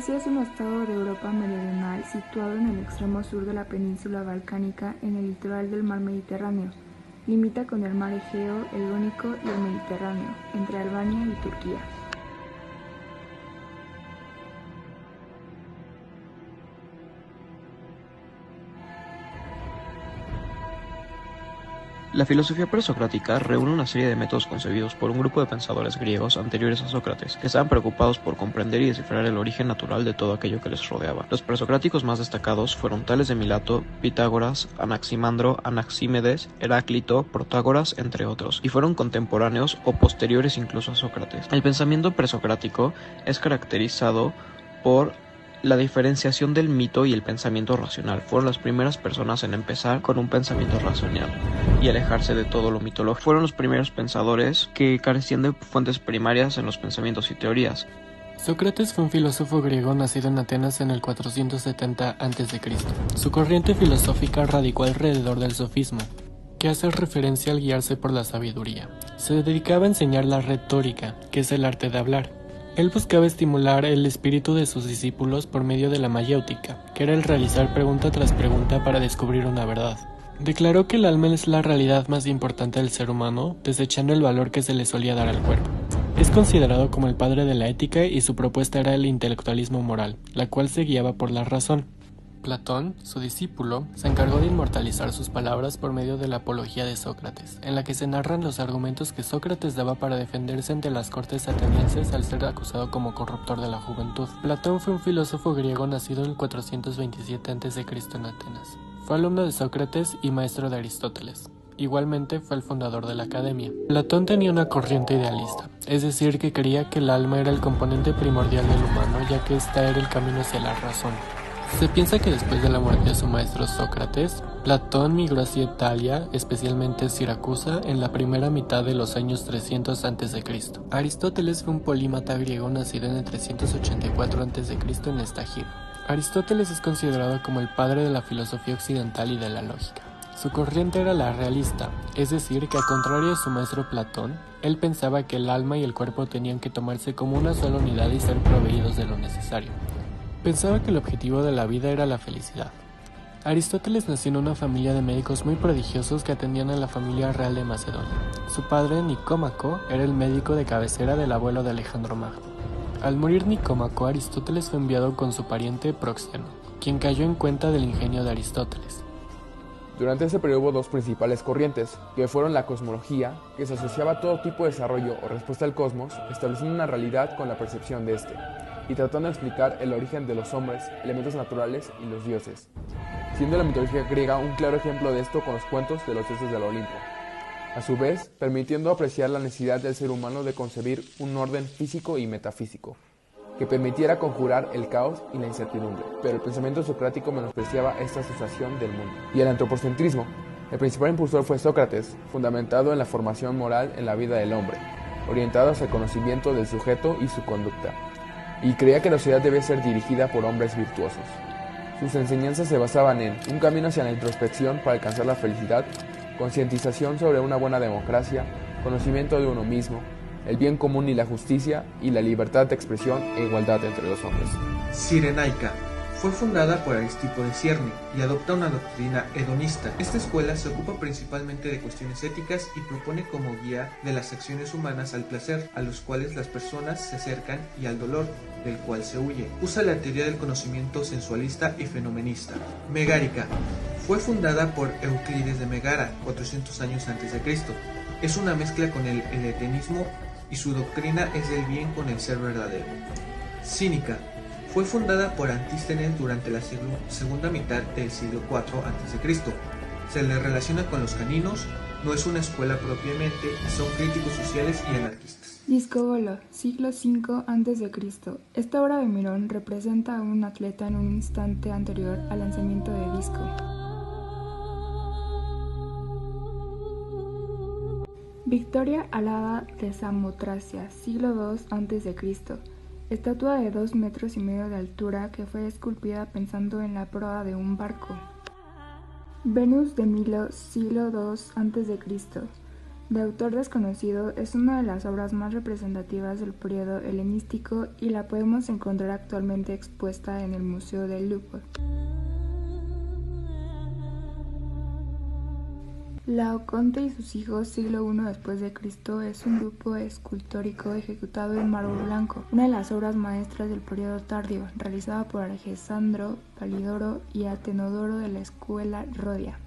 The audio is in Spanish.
Grecia es un estado de Europa meridional situado en el extremo sur de la península balcánica en el litoral del mar Mediterráneo. Limita con el mar Egeo, el Jónico y el Mediterráneo, entre Albania y Turquía. La filosofía presocrática reúne una serie de métodos concebidos por un grupo de pensadores griegos anteriores a Sócrates, que estaban preocupados por comprender y descifrar el origen natural de todo aquello que les rodeaba. Los presocráticos más destacados fueron Tales de Mileto, Pitágoras, Anaximandro, Anaxímedes, Heráclito, Protágoras, entre otros, y fueron contemporáneos o posteriores incluso a Sócrates. El pensamiento presocrático es caracterizado por la diferenciación del mito y el pensamiento racional. Fueron las primeras personas en empezar con un pensamiento racional y alejarse de todo lo mitológico. Fueron los primeros pensadores que carecían de fuentes primarias en los pensamientos y teorías. Sócrates fue un filósofo griego nacido en Atenas en el 470 a.C. Su corriente filosófica radicó alrededor del sofismo, que hace referencia al guiarse por la sabiduría. Se dedicaba a enseñar la retórica, que es el arte de hablar. Él buscaba estimular el espíritu de sus discípulos por medio de la mayéutica, que era el realizar pregunta tras pregunta para descubrir una verdad. Declaró que el alma es la realidad más importante del ser humano, desechando el valor que se le solía dar al cuerpo. Es considerado como el padre de la ética y su propuesta era el intelectualismo moral, la cual se guiaba por la razón. Platón, su discípulo, se encargó de inmortalizar sus palabras por medio de la Apología de Sócrates, en la que se narran los argumentos que Sócrates daba para defenderse ante las cortes atenienses al ser acusado como corruptor de la juventud. Platón fue un filósofo griego nacido en el 427 a.C. en Atenas. Fue alumno de Sócrates y maestro de Aristóteles. Igualmente fue el fundador de la academia. Platón tenía una corriente idealista, es decir, que creía que el alma era el componente primordial del humano, ya que ésta era el camino hacia la razón. Se piensa que después de la muerte de su maestro Sócrates, Platón migró hacia Italia, especialmente Siracusa, en la primera mitad de los años 300 a.C. Aristóteles fue un polímata griego nacido en el 384 a.C. en Estagira. Aristóteles es considerado como el padre de la filosofía occidental y de la lógica. Su corriente era la realista, es decir, que al contrario de su maestro Platón, él pensaba que el alma y el cuerpo tenían que tomarse como una sola unidad y ser proveídos de lo necesario. Pensaba que el objetivo de la vida era la felicidad. Aristóteles nació en una familia de médicos muy prodigiosos que atendían a la familia real de Macedonia. Su padre, Nicómaco, era el médico de cabecera del abuelo de Alejandro Magno. Al morir Nicómaco, Aristóteles fue enviado con su pariente Proxiano, quien cayó en cuenta del ingenio de Aristóteles. Durante ese periodo hubo dos principales corrientes, que fueron la cosmología, que se asociaba a todo tipo de desarrollo o respuesta al cosmos, estableciendo una realidad con la percepción de este, y tratando de explicar el origen de los hombres, elementos naturales y los dioses, siendo la mitología griega un claro ejemplo de esto con los cuentos de los dioses del Olimpo. A su vez, permitiendo apreciar la necesidad del ser humano de concebir un orden físico y metafísico, que permitiera conjurar el caos y la incertidumbre, pero el pensamiento socrático menospreciaba esta asociación del mundo. Y el antropocentrismo. El principal impulsor fue Sócrates, fundamentado en la formación moral en la vida del hombre, orientado hacia el conocimiento del sujeto y su conducta, y creía que la sociedad debe ser dirigida por hombres virtuosos. Sus enseñanzas se basaban en un camino hacia la introspección para alcanzar la felicidad, concientización sobre una buena democracia, conocimiento de uno mismo, el bien común y la justicia, y la libertad de expresión e igualdad entre los hombres. Cirenaica. Fue fundada por Aristipo de Cierne y adopta una doctrina hedonista. Esta escuela se ocupa principalmente de cuestiones éticas y propone como guía de las acciones humanas al placer, a los cuales las personas se acercan, y al dolor, del cual se huye. Usa la teoría del conocimiento sensualista y fenomenista. Megárica. Fue fundada por Euclides de Megara, 400 años antes de Cristo. Es una mezcla con el helenismo y su doctrina es del bien con el ser verdadero. Cínica. Fue fundada por Antístenes durante la segunda mitad del siglo IV a.C. Se le relaciona con los caninos, no es una escuela propiamente, son críticos sociales y anarquistas. Discobolo, siglo V a.C. Esta obra de Mirón representa a un atleta en un instante anterior al lanzamiento de disco. Victoria alada de Samotracia, siglo II a.C. Estatua de 2,5 metros de altura que fue esculpida pensando en la proa de un barco. Venus de Milo, siglo II a.C. de autor desconocido, es una de las obras más representativas del periodo helenístico y la podemos encontrar actualmente expuesta en el Museo del Louvre. Laoconte y sus hijos, siglo I después de Cristo, es un grupo escultórico ejecutado en mármol blanco, una de las obras maestras del periodo tardío, realizada por Alessandro Polidoro y Atenodoro de la escuela Rhodia.